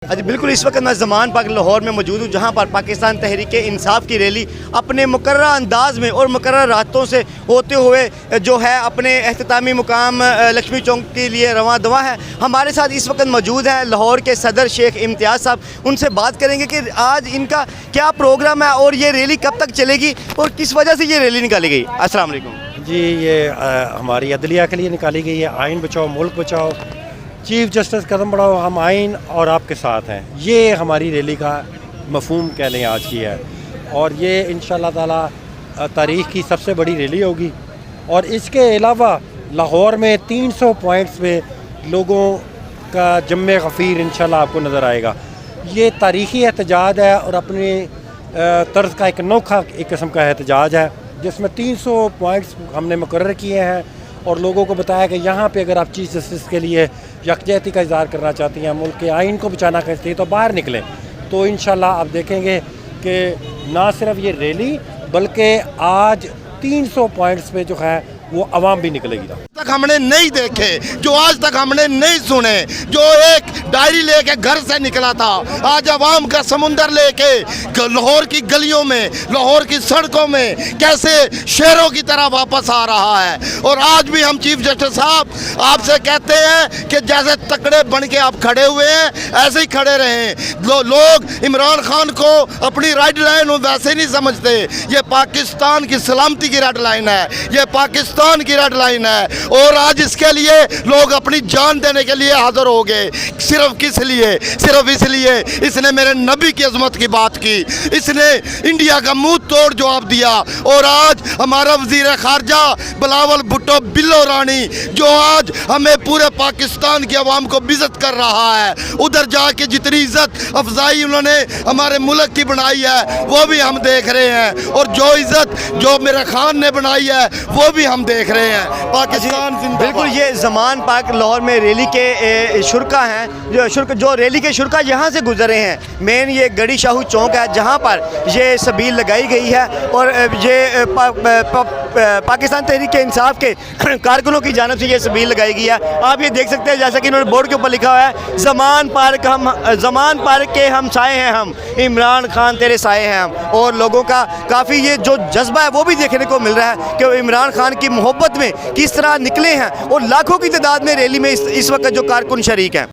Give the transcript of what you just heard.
जी बिल्कुल, इस वक्त मैं ज़मान पार्क लाहौर में मौजूद हूँ, जहाँ पर पाकिस्तान तहरीक इंसाफ की रैली अपने मुकर्रर अंदाज में और मुकर्रर रास्तों से होते हुए जो है अपने एख्तितामी मुकाम लक्ष्मी चौक के लिए रवां दवा है। हमारे साथ इस वक्त मौजूद हैं लाहौर के सदर शेख इम्तियाज़ साहब। उनसे बात करेंगे कि आज इनका क्या प्रोग्राम है और ये रैली कब तक चलेगी और किस वजह से ये रैली निकाली गई। अस्सलाम वालेकुम जी, ये हमारी अदलिया के लिए निकाली गई है। आइन बचाओ मुल्क बचाओ, चीफ जस्टिस कदम बढ़ाओ, हम आइन और आपके साथ हैं। ये हमारी रैली का मफहूम कह लें आज की है और ये इंशाअल्लाह ताला तारीख़ की सबसे बड़ी रैली होगी। और इसके अलावा लाहौर में 300 पॉइंट्स पे लोगों का जम्मे गफ़ीर इंशाअल्लाह आपको नज़र आएगा। ये तारीख़ी एहतजाज है और अपने तर्ज का एक अनोखा एक किस्म का एहतजाज है, जिसमें 300 पॉइंट्स हमने मुकर्रर किए हैं और लोगों को बताया कि यहाँ पे अगर आप चीफ जस्टिस के लिए यकजहती का इज़हार करना चाहती हैं, मुल्क के आइन को बचाना चाहती हैं, तो बाहर निकलें। तो इंशाल्लाह आप देखेंगे कि ना सिर्फ ये रैली बल्कि आज 300 पॉइंट्स पे जो है वो अवाम भी निकलेगी। तक हमने नहीं देखे, जो आज तक हमने नहीं सुने, जो एक डायरी लेके घर से निकला था, आज अवाम का समुंदर लेके लाहौर की गलियों में, लाहौर की सड़कों में कैसे शेरों की तरह वापस आ रहा है। और आज भी हम चीफ जस्टिस साहब आपसे कहते हैं कि जैसे तकड़े बन के आप खड़े हुए हैं ऐसे ही खड़े रहें। लोग इमरान खान को अपनी रेड लाइन वैसे नहीं समझते, ये पाकिस्तान की सलामती की रेड लाइन है, ये पाकिस्तान की रेड लाइन है। और आज इसके लिए लोग अपनी जान देने के लिए हाजिर हो गए। सिर्फ किस लिए? सिर्फ इसलिए इसने मेरे नबी की अजमत की बात की, इसने इंडिया का मुंह तोड़ जवाब दिया। और आज हमारा वजीर खारजा बिलावल भुट्टो बिल्लो रानी जो आज हमें पूरे पाकिस्तान की आवाम को बेइज्जत कर रहा है, उधर जाके जितनी इज्जत अफजाई उन्होंने हमारे मुल्क की बनाई है वो भी हम देख रहे हैं, और जो इज्जत जो मेरे खान ने बनाई है वो भी हम देख रहे हैं। पाकिस्तान बिल्कुल, ये ज़मान पार्क लाहौर में रैली के शुरका हैं, जो रैली के शुरका यहाँ से गुजरे हैं। मेन ये गड़ी शाहू चौक है जहाँ पर ये सबील लगाई गई है और ये पाकिस्तान तहरीक इंसाफ के कारकुनों की जानिब से ये सबील लगाई गई है। आप ये देख सकते हैं जैसा कि इन्होंने बोर्ड के ऊपर लिखा हुआ है, ज़मान पार्क के हम साए हैं, हम इमरान खान तेरे साए हैं हम। और लोगों का काफ़ी ये जो जज्बा है वो भी देखने को मिल रहा है कि इमरान खान की मोहब्बत में किस तरह निकले हैं और लाखों की तादाद में रैली में इस वक्त जो कारकुन शरीक हैं।